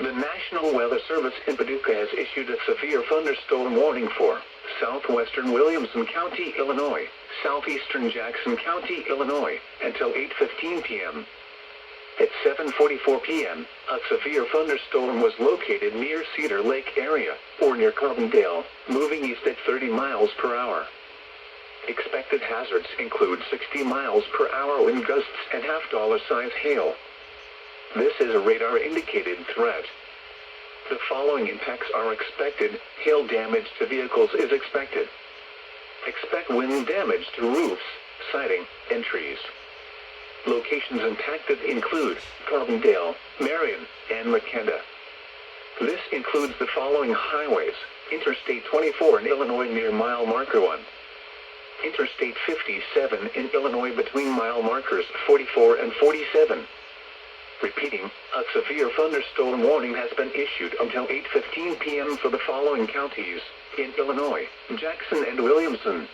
The National Weather Service in Paducah has issued a severe thunderstorm warning for southwestern Williamson County, Illinois, southeastern Jackson County, Illinois, until 8:15 p.m. At 7:44 p.m., a severe thunderstorm was located near Cedar Lake area, or near Carbondale, moving east at 30 miles per hour. Expected hazards include 60 miles per hour wind gusts and half-dollar-size hail. This is a radar-indicated threat. The following impacts are expected. Hail damage to vehicles is expected. Expect wind damage to roofs, siding, and trees. Locations impacted include Carbondale, Marion, and McKenna. This includes the following highways: Interstate 24 in Illinois near mile marker 1. Interstate 57 in Illinois between mile markers 44 and 47. Repeating, a severe thunderstorm warning has been issued until 8:15 p.m. for the following counties in Illinois: Jackson and Williamson.